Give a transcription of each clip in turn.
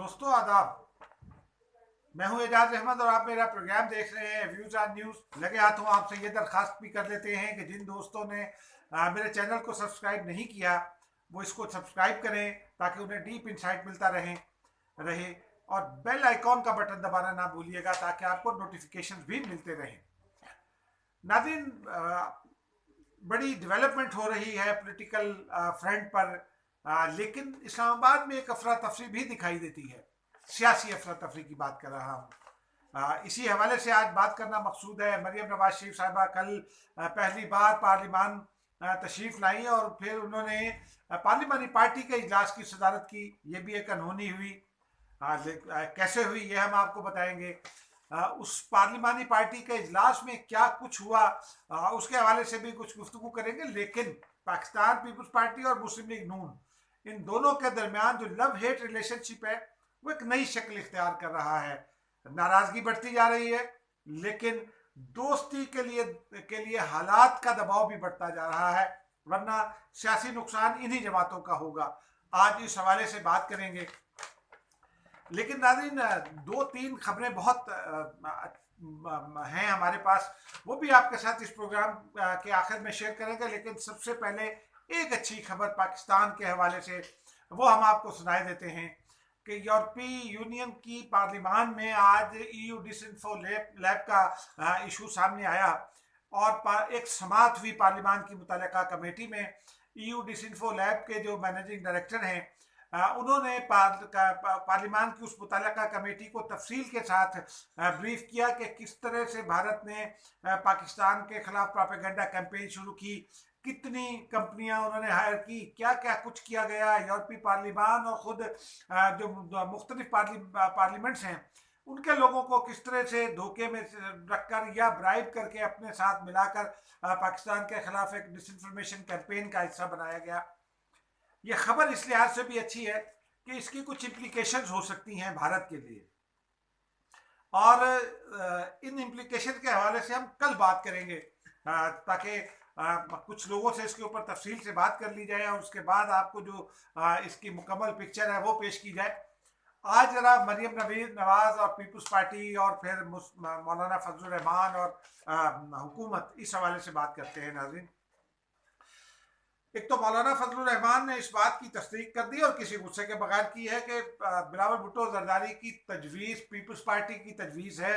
दोस्तों आदाब। मैं हूं एजाज अहमद और आप मेरा प्रोग्राम देख रहे हैं व्यूज ऑन न्यूज। लगे हाथों आपसे ये दरखास्त भी कर लेते हैं कि जिन दोस्तों ने मेरे चैनल को सब्सक्राइब नहीं किया वो इसको सब्सक्राइब करें ताकि उन्हें डीप इंसाइट मिलता रहे और बेल आइकॉन का बटन दबाना ना भूलिएगा ताकि आपको नोटिफिकेशन भी मिलते रहें। नाज़रीन, बड़ी डेवलपमेंट हो रही है पॉलिटिकल फ्रंट पर, लेकिन इस्लामाबाद में एक अफरा तफरी भी दिखाई देती है। सियासी अफरा तफरी की बात कर रहा हूँ। इसी हवाले से आज बात करना मकसूद है। मरियम नवाज शरीफ साहिबा कल पहली बार पार्लिमान तशरीफ लाई और फिर उन्होंने पार्लिमानी पार्टी के इजलास की सदारत की। ये भी एक अनहोनी हुई। कैसे हुई ये हम आपको बताएंगे। उस पार्लिमानी पार्टी के इजलास में क्या कुछ हुआ उसके हवाले से भी कुछ गुफ्तगू करेंगे। लेकिन पाकिस्तान पीपल्स पार्टी और मुस्लिम लीग नून, इन दोनों के दरमियान जो लव हेट रिलेशनशिप है वो एक नई शक्ल इख्तियार कर रहा है। नाराजगी बढ़ती जा रही है, लेकिन दोस्ती के लिए हालात का दबाव भी बढ़ता जा रहा है, वरना सियासी नुकसान इन्हीं जमातों का होगा। आज इस हवाले से बात करेंगे। लेकिन नाज़रीन, दो तीन खबरें बहुत हैं हमारे पास, वो भी आपके साथ इस प्रोग्राम के आखिर में शेयर करेंगे। लेकिन सबसे पहले एक अच्छी खबर पाकिस्तान के हवाले से वो हम आपको सुनाए देते हैं कि यूरोपीय यूनियन की पार्लिमान में आज EU डिसइंफो लैब का इशू सामने आया और एक समाअत हुई पार्लिमान की मुतल्लिका कमेटी में। EU डिसइंफो लैब के जो मैनेजिंग डायरेक्टर हैं उन्होंने पार्लिमान की उस मुतल्लिका कमेटी को तफसील के साथ ब्रीफ किया कि किस तरह से भारत ने पाकिस्तान के खिलाफ प्रोपेगेंडा कैंपेन शुरू की, कितनी कंपनियां उन्होंने हायर की, क्या क्या कुछ किया गया। यूरोपीय पार्लिमान और खुद जो मुख्तलिफ पार्लियामेंट्स हैं उनके लोगों को किस तरह से धोखे में रखकर या ब्राइब करके अपने साथ मिलाकर पाकिस्तान के खिलाफ एक डिसइंफॉर्मेशन कैंपेन का हिस्सा बनाया गया। ये खबर इस लिहाज से भी अच्छी है कि इसकी कुछ इम्प्लीकेशंस हो सकती हैं भारत के लिए, और इन इम्प्लीकेशन के हवाले से हम कल बात करेंगे ताकि कुछ लोगों से इसके ऊपर तफसील से बात कर ली जाए और उसके बाद आपको जो इसकी मुकम्मल पिक्चर है वो पेश की जाए। आज जरा मरियम नवाज और पीपल्स पार्टी और फिर मौलाना फजलुर रहमान और हुकूमत, इस हवाले से बात करते हैं। नाज़रीन, एक तो मौलाना फजलुर रहमान ने इस बात की तस्दीक कर दी और किसी गुस्से के बगैर की है कि बिलावल भुट्टो जरदारी की तजवीज़ पीपल्स पार्टी की तजवीज़ है,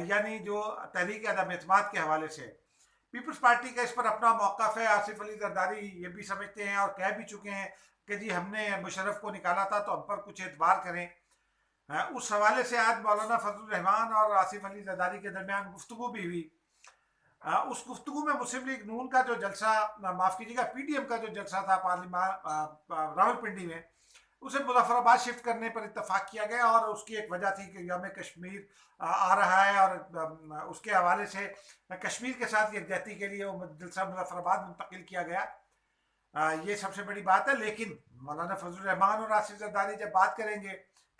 यानी जो तहरीक अदम एतमाद के हवाले से पीपल्स पार्टी का इस पर अपना मौक़िफ़ है। आसिफ अली जरदारी ये भी समझते हैं और कह भी चुके हैं कि जी हमने मुशर्रफ को निकाला था तो हम पर कुछ एतबार करें। उस हवाले से आज मौलाना फजलुर रहमान और आसिफ अली जरदारी के दरमियान गुफ्तगू भी हुई। उस गुफ्तगू में मुस्लिम लीग नून का जो जलसा, माफ़ कीजिएगा, PDM का जो जलसा था पार्लियामान रावलपिंडी में, उसे मुजफ्फराबाद शिफ्ट करने पर इत्तफाक किया गया। और उसकी एक वजह थी कि यौम कश्मीर आ रहा है और उसके हवाले से कश्मीर के साथ यकजहती के लिए वो जलसा मुजफ्फराबाद मुंतकिल किया गया। ये सबसे बड़ी बात है। लेकिन मौलाना फजलुर रहमान और आसिफ जरदारी जब बात करेंगे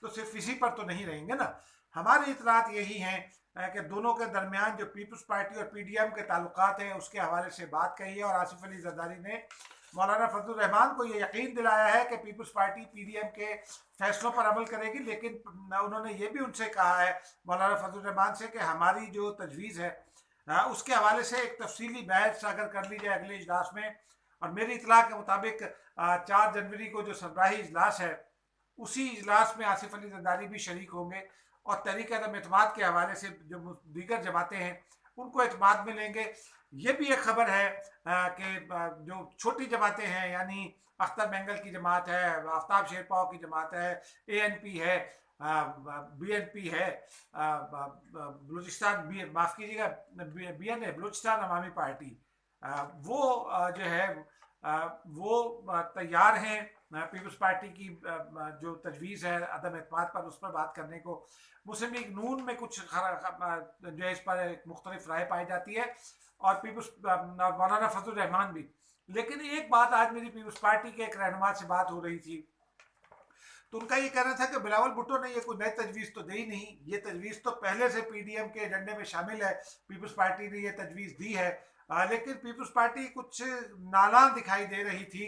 तो सिर्फ इसी पर तो नहीं रहेंगे ना। हमारी इतलात यही हैं कि दोनों के दरमियान जो पीपल्स पार्टी और PDM के ताल्लुकात हैं उसके हवाले से बात कही है। और आसिफ अली जरदारी ने मौलाना फजलुर रहमान को ये यकीन दिलाया है कि पीपल्स पार्टी PDM के फैसलों पर अमल करेगी। लेकिन उन्होंने ये भी उनसे कहा है, मौलाना फजलुर रहमान से, कि हमारी जो तजवीज़ है उसके हवाले से एक तफसीली बहस अगर कर ली जाए अगले इजलास में, और मेरी इतला के मुताबिक 4 जनवरी को जो सरबराही इजलास है उसी इजलास में आसिफ अली जरदारी भी शरीक होंगे और तहरीक अदम एतमाद के हवाले से जो दीगर जमातें हैं उनको एतमाद में लेंगे। ये भी एक खबर है कि जो छोटी जमातें हैं, यानी अख्तर बेंगल की जमात है, आफ्ताब शेरपाओ की जमात है, ANP है, BNP है, बलूचिस्तान, माफ़ कीजिएगा, BNA बलूचिस्तान अवामी पार्टी, वो जो है वो तैयार हैं पीपल्स पार्टी की जो तजवीज़ है अदम एतमाद पर, उस पर बात करने को। मुस्लिम लीग नून में कुछ जो है इस पर एक मुख्तलिफ राय पाई जाती है और पीपल्स मौलाना फजलुर रहमान भी। लेकिन एक बात, आज मेरी पीपल्स पार्टी के एक रहनुमा से बात हो रही थी तो उनका ये कहना था कि बिलावल भुट्टो ने ये कोई नई तजवीज़ तो दी नहीं, ये तजवीज़ तो पहले से PDM के एजेंडे में शामिल है, पीपल्स पार्टी ने ये तजवीज़ दी है। लेकिन पीपल्स पार्टी कुछ नालान दिखाई दे रही थी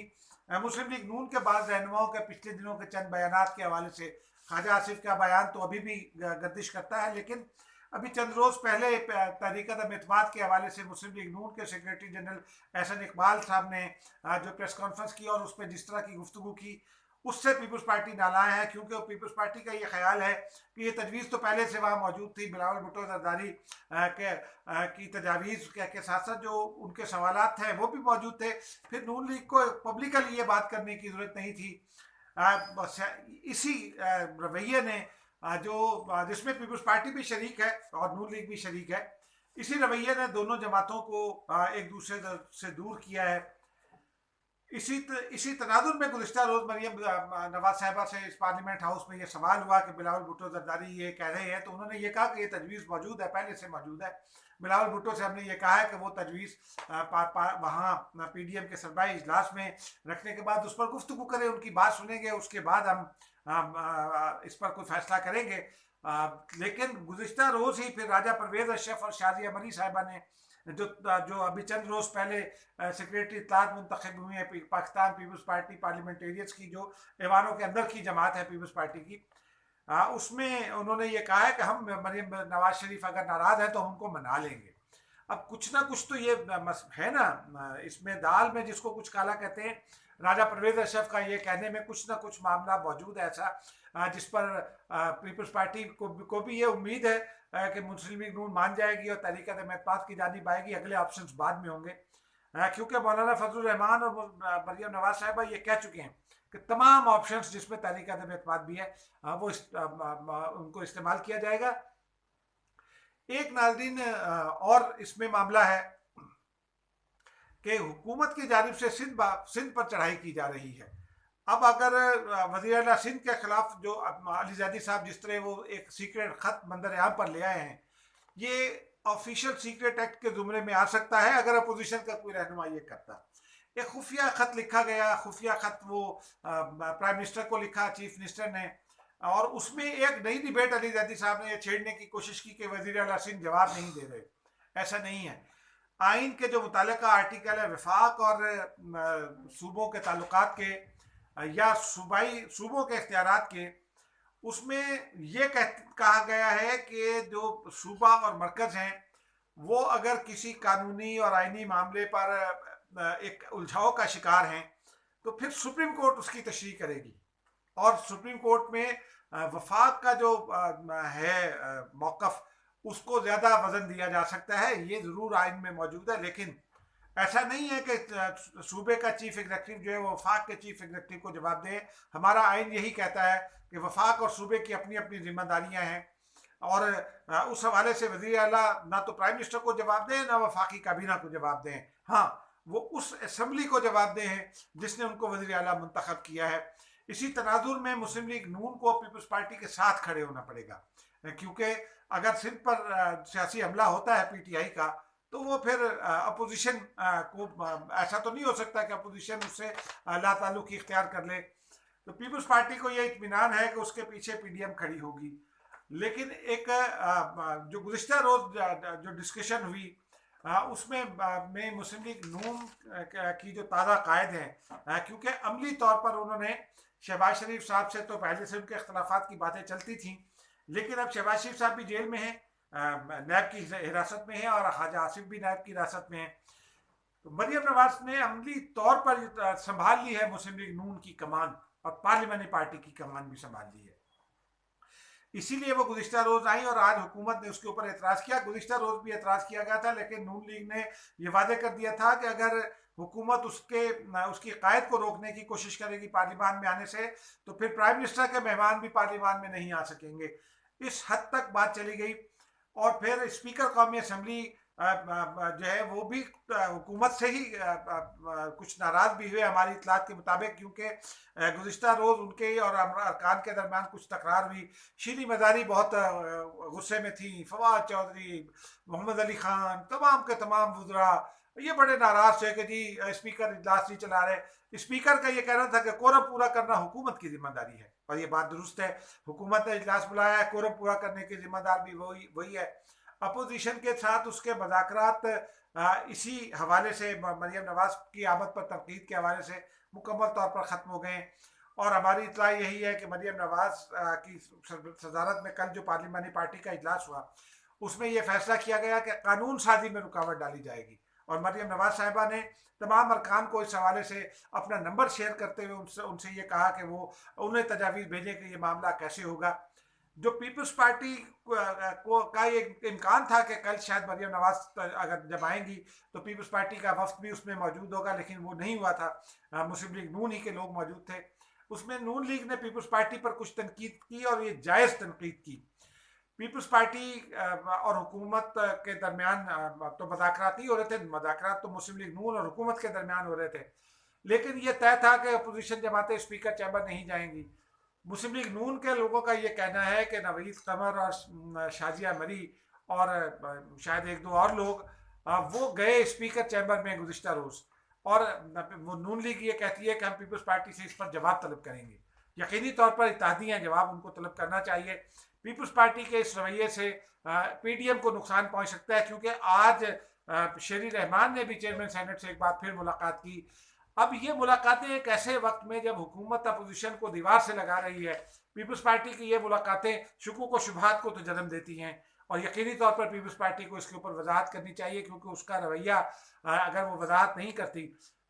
मुस्लिम लीग नून के बाद रहनुमाओं के पिछले दिनों के चंद बयानात के हवाले से ख्वाजा आसिफ का बयान तो अभी भी गर्दिश करता है, लेकिन अभी चंद रोज पहले तहरीक-ए-एतमाद के हवाले से मुस्लिम लीग नून के सेक्रेटरी जनरल एहसन इकबाल साहब ने जो प्रेस कॉन्फ्रेंस की और उस पर जिस तरह की गुफ्तगू की, उससे पीपल्स पार्टी नालायक है, क्योंकि पीपल्स पार्टी का ये ख्याल है कि ये तजवीज़ तो पहले से वहाँ मौजूद थी। बिलावल भुट्टो जरदारी की तजावीज़ के साथ साथ जो उनके सवालात थे वो भी मौजूद थे। फिर नून लीग को पब्लिकली ये बात करने की ज़रूरत नहीं थी। इसी रवैये ने जिसमें पीपल्स पार्टी भी शरीक है और नून लीग भी शरीक है, इसी रवैये ने दोनों जमातों को एक दूसरे से दूर किया है। इसी तनाजुर में गुज़िश्ता रोज़ मरियम नवाज साहिबा से इस पार्लियामेंट हाउस में ये सवाल हुआ कि बिलावल भुट्टो जरदारी ये कह रहे हैं, तो उन्होंने ये कहा कि ये तजवीज़ मौजूद है, पहले से मौजूद है। बिलावल भुट्टो से हमने ये कहा है कि वो तजवीज़ वहाँ PDM के सरबराही इजलास में रखने के बाद उस पर गुफ्तगू करें, उनकी बात सुनेंगे, उसके बाद हम इस पर कोई फैसला करेंगे। लेकिन गुज़िश्ता रोज़ ही फिर राजा परवेज़ अशरफ और शाजिया मनी साहिबा ने जो अभी चंद रोज पहले सेक्रेटरी इत्तलात मुंतखब हुए हैं पाकिस्तान पीपल्स पार्टी पार्लियामेंटेरियंस की, जो ऐवानों के अंदर की जमात है पीपल्स पार्टी की, उसमें उन्होंने ये कहा है कि हम मरियम नवाज शरीफ अगर नाराज है तो हम उनको मना लेंगे। अब कुछ ना कुछ तो ये है ना, इसमें दाल में जिसको कुछ काला कहते हैं। राजा परवेज अशरफ का ये कहने में कुछ ना कुछ मामला मौजूद है ऐसा, जिस पर पीपल्स पार्टी को भी ये उम्मीद है कि मुस्लिम लीग नून मान जाएगी और तहरीक-ए-एतमाद की जानिब आएगी। अगले ऑप्शंस बाद में होंगे, क्योंकि मौलाना फजलुर रहमान और मरियम नवाज साहिबा ये कह चुके हैं कि तमाम ऑप्शंस जिसमें तहरीक-ए-एतमाद भी है वो उनको इस्तेमाल किया जाएगा। एक नाज़रीन और इसमें मामला है कि हुकूमत की जानिब से सिंध पर चढ़ाई की जा रही है। अब अगर वज़ीर आला सिंध के खिलाफ जो अलीज़ादी साहब जिस तरह वो एक सीक्रेट खत मंजर आम पर ले आए हैं, ये ऑफिशियल सीक्रेट एक्ट के जुमरे में आ सकता है अगर अपोजिशन का कोई रहनुमा ये करता। एक खुफिया खत लिखा गया, खुफिया खत वो प्राइम मिनिस्टर को लिखा चीफ मिनिस्टर ने, और उसमें एक नई डिबेट अलीज़ादी साहब ने छेड़ने की कोशिश की कि वज़ीर आला सिंध जवाब नहीं दे रहे। ऐसा नहीं है। आइन के जो मुतालिका आर्टिकल है वफाक और सूबों के ताल्लुकात के या सूबों के इख्तियारात के, उसमें ये कहा गया है कि जो सूबा और मरकज़ हैं वो अगर किसी कानूनी और आइनी मामले पर एक उलझाव का शिकार हैं तो फिर सुप्रीम कोर्ट उसकी तशरीह करेगी, और सुप्रीम कोर्ट में वफाक का जो है मौक़िफ़ उसको ज़्यादा वज़न दिया जा सकता है। ये ज़रूर आइन में मौजूद है, लेकिन ऐसा नहीं है कि सूबे का चीफ एग्जीक्यूटिव जो है वो वफाक के चीफ एग्जीक्यूटिव को जवाब दे। हमारा आइन यही कहता है कि वफाक और सूबे की अपनी अपनी जिम्मेदारियां हैं, और उस हवाले से वज़ीर आला ना तो प्राइम मिनिस्टर को जवाब दें ना वफाकी काबीना को जवाब दें। हाँ, वो उस असम्बली को जवाब दें जिसने उनको वज़ीर आला मुंतखब किया है। इसी तनाजुर में मुस्लिम लीग नून को पीपल्स पार्टी के साथ खड़े होना पड़ेगा, क्योंकि अगर सिंध पर सियासी हमला होता है PTI का, तो वो फिर अपोजिशन को ऐसा तो नहीं हो सकता कि अपोजिशन उससे लाताल्लुक़ इख्तियार कर ले। तो पीपल्स पार्टी को ये इत्मीनान है कि उसके पीछे PDM खड़ी होगी। लेकिन एक जो गुज़िश्ता रोज़ जो डिस्कशन हुई उसमें मुस्लिम लीग नून की जो ताज़ा कायद हैं, क्योंकि अमली तौर पर उन्होंने शहबाज शरीफ साहब से तो पहले से उनके इख्तलाफात की बातें चलती थी, लेकिन अब शहबाज शरीफ साहब भी जेल में हैं, नैब की हिरासत में है, और ख्वाजा आसिफ भी नैब की हिरासत में है। तो मरियम नवाज ने अमली तौर पर संभाल ली है मुस्लिम लीग नून की कमान, और पार्लियामानी पार्टी की कमान भी संभाल ली है। इसीलिए वो गुज़िश्ता रोज़ आई और आज हुकूमत ने उसके ऊपर एतराज़ किया। गुज़िश्ता रोज़ भी एतराज़ किया गया था, लेकिन नून लीग ने यह वादे कर दिया था कि अगर हुकूमत उसकी कायद को रोकने की कोशिश करेगी पार्लियामान में आने से, तो फिर प्राइम मिनिस्टर के मेहमान भी पार्लियामान में नहीं आ सकेंगे। इस हद तक बात चली गई, और फिर स्पीकर कौमी असम्बली जो है वो भी हुकूमत से ही कुछ नाराज़ भी हुए हमारी इतलात के मुताबिक, क्योंकि गुज़िश्ता रोज़ उनके और अरकान के दरमियान कुछ तकरार हुई। शीरी मज़ारी बहुत गुस्से में थी, फवाद चौधरी, मोहम्मद अली ख़ान, तमाम के तमाम वज़रा ये बड़े नाराज़ थे कि जी स्पीकर इजलास नहीं चला रहे। स्पीकर का ये कहना था कि कोरम पूरा करना हुकूमत की जिम्मेदारी है, और ये बात दुरुस्त है। हुकूमत ने इजलास बुलाया है, कोरम पूरा करने की जिम्मेदार भी वही है। अपोजिशन के साथ उसके मज़ाकरात इसी हवाले से, मरियम नवाज की आमद पर तनकीद के हवाले से मुकम्मल तौर पर ख़त्म हो गए। और हमारी इतला यही है कि मरियम नवाज की सदारत में कल जो पार्लिमानी पार्टी का इजलास हुआ उसमें यह फैसला किया गया कि कानून साजी में रुकावट डाली जाएगी। और मरियम नवाज साहिबा ने तमाम अरकान को इस हवाले से अपना नंबर शेयर करते हुए उनसे उनसे ये कहा कि वो उन्हें तजावीज़ भेजें कि ये मामला कैसे होगा। जो पीपल्स पार्टी को का ये इम्कान था कि कल शायद मरियम नवाज अगर जब आएंगी तो पीपल्स पार्टी का वफ्द भी उसमें मौजूद होगा, लेकिन वो नहीं हुआ था। मुस्लिम लीग नून ही के लोग मौजूद थे। उसमें नून लीग ने पीपल्स पार्टी पर कुछ तनकीद की और ये जायज़ तनकीद की। पीपल्स पार्टी और हुकूमत के दरमियान तो मुज़ाकरात नहीं हो रहे थे, मुज़ाकरात तो मुस्लिम लीग नून और हुकूमत के दरमियान हो रहे थे, लेकिन ये तय था कि अपोजिशन जमातें स्पीकर चैम्बर नहीं जाएंगी। मुस्लिम लीग नून के लोगों का ये कहना है कि नवीद कमर और शाजिया मरी और शायद एक दो और लोग वो गए स्पीकर चैम्बर में गुज़िश्ता रोज़, और वो नून लीग ये कहती है कि हम पीपल्स पार्टी से इस पर जवाब तलब करेंगे। यकीनी तौर पर इत्तेहादी हैं, जवाब उनको तलब करना चाहिए। पीपल्स पार्टी के इस रवैये से पीडीएम को नुकसान पहुंच सकता है, क्योंकि आज शेरी रहमान ने भी चेयरमैन सेनेट से एक बार फिर मुलाकात की। अब ये मुलाकातें एक ऐसे वक्त में जब हुकूमत अपोजिशन को दीवार से लगा रही है, पीपल्स पार्टी की ये मुलाकातें शुकूक व शुबहात को तो जन्म देती हैं, और यकीनी तौर पर पीपल्स पार्टी को इसके ऊपर वजाहत करनी चाहिए, क्योंकि उसका रवैया अगर वो वजाहत नहीं करती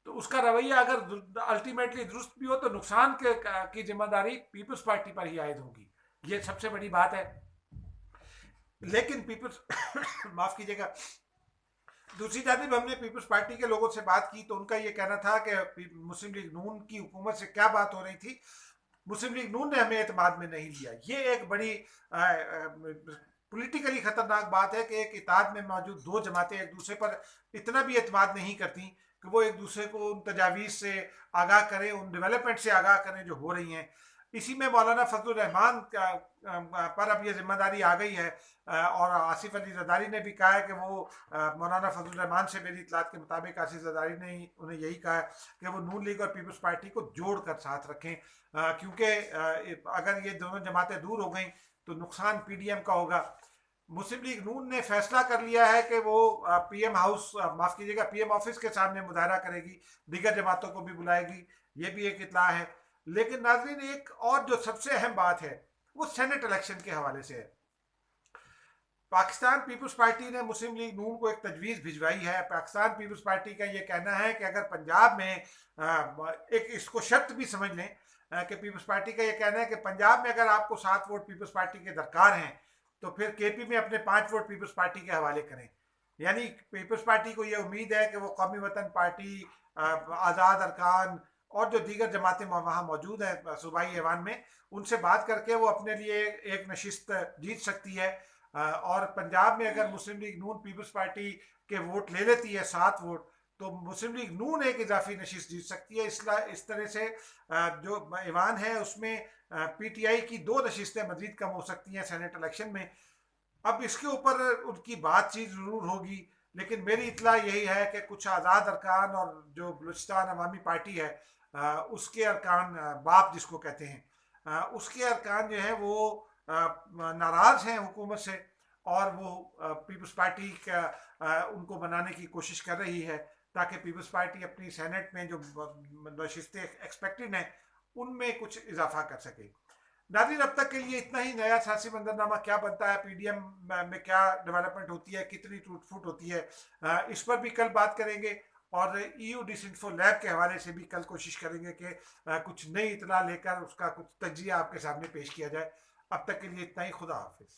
तो उसका रवैया अगर अल्टीमेटली दुरुस्त भी हो तो नुकसान की जिम्मेदारी पीपल्स पार्टी पर ही आयद होगी। ये सबसे बड़ी बात है। लेकिन पीपल्स माफ कीजिएगा, दूसरी जानिब हमने पीपल्स पार्टी के लोगों से बात की तो उनका ये कहना था कि मुस्लिम लीग नून की हुकूमत से क्या बात हो रही थी, मुस्लिम लीग नून ने हमें एतमाद में नहीं लिया। ये एक बड़ी पॉलिटिकली खतरनाक बात है कि एक इत्तेहाद में मौजूद दो जमातें एक दूसरे पर इतना भी एतमाद नहीं करती कि वो एक दूसरे को उन तजावीज़ से आगाह करें, उन डेवलपमेंट से आगाह करें जो हो रही हैं। इसी में मौलाना फजलुर रहमान पर अब ये जिम्मेदारी आ गई है, और आसिफ अली जरदारी ने भी कहा है कि वो मौलाना फजलुर रहमान से मेरी इतलात के मुताबिक आसिफ जरदारी ने उन्हें यही कहा है कि वो नून लीग और पीपल्स पार्टी को जोड़ कर साथ रखें, क्योंकि अगर ये दोनों जमातें दूर हो गई तो नुकसान पीडीएम का होगा। मुस्लिम लीग नून ने फैसला कर लिया है कि वो पीएम हाउस माफ कीजिएगा पीएम ऑफिस के सामने मुजाहरा करेगी, दीगर जमातों को भी बुलाएगी, ये भी एक इतला है। लेकिन नाज़रीन, एक और जो सबसे अहम बात है वो सेनेट इलेक्शन के हवाले से है। पाकिस्तान पीपल्स पार्टी ने मुस्लिम लीग नून को एक तजवीज़ भिजवाई है। पाकिस्तान पीपल्स पार्टी का ये कहना है कि अगर पंजाब में एक इसको शर्त भी समझ लें कि पीपल्स पार्टी का ये कहना है कि पंजाब में अगर आपको 7 वोट पीपल्स पार्टी के दरकार हैं तो फिर केपी में अपने 5 वोट पीपल्स पार्टी के हवाले करें। यानी पीपल्स पार्टी को ये उम्मीद है कि वो कौमी वतन पार्टी, आज़ाद अरकान और जो दीगर जमातें वहाँ मौजूद हैं सूबाई ऐवान में, उनसे बात करके वो अपने लिए एक नशिस्त जीत सकती है। और पंजाब में अगर मुस्लिम लीग नून पीपल्स पार्टी के वोट ले लेती है 7 वोट, तो मुस्लिम लीग नून एक इजाफी नशिस्त जीत सकती है। इस तरह से जो ऐवान है उसमें पीटीआई की 2 नशिस्तें मजीद कम हो सकती हैं सेनेट इलेक्शन में। अब इसके ऊपर उनकी बातचीत ज़रूर होगी, लेकिन मेरी इतला यही है कि कुछ आज़ाद अरकान और जो बलूचिस्तान अवामी पार्टी है उसके अरकान, बाप जिसको कहते हैं, उसके अरकान जो है वो नाराज़ हैं हुकूमत से, और वो पीपल्स पार्टी का उनको बनाने की कोशिश कर रही है ताकि पीपल्स पार्टी अपनी सेनेट में जो नशिस्तें एक्सपेक्टेड हैं उनमें कुछ इजाफा कर सके। नाज़रीन, अब तक के लिए इतना ही। नया सियासी मंजरनामा क्या बनता है, पीडीएम में क्या डेवलपमेंट होती है, कितनी टूट फूट होती है, इस पर भी कल बात करेंगे। और EU डिसइंफो लैब के हवाले से भी कल कोशिश करेंगे कि कुछ नई इतला लेकर उसका कुछ तज्जिया आपके सामने पेश किया जाए। अब तक के लिए इतना ही। खुदा हाफिज़।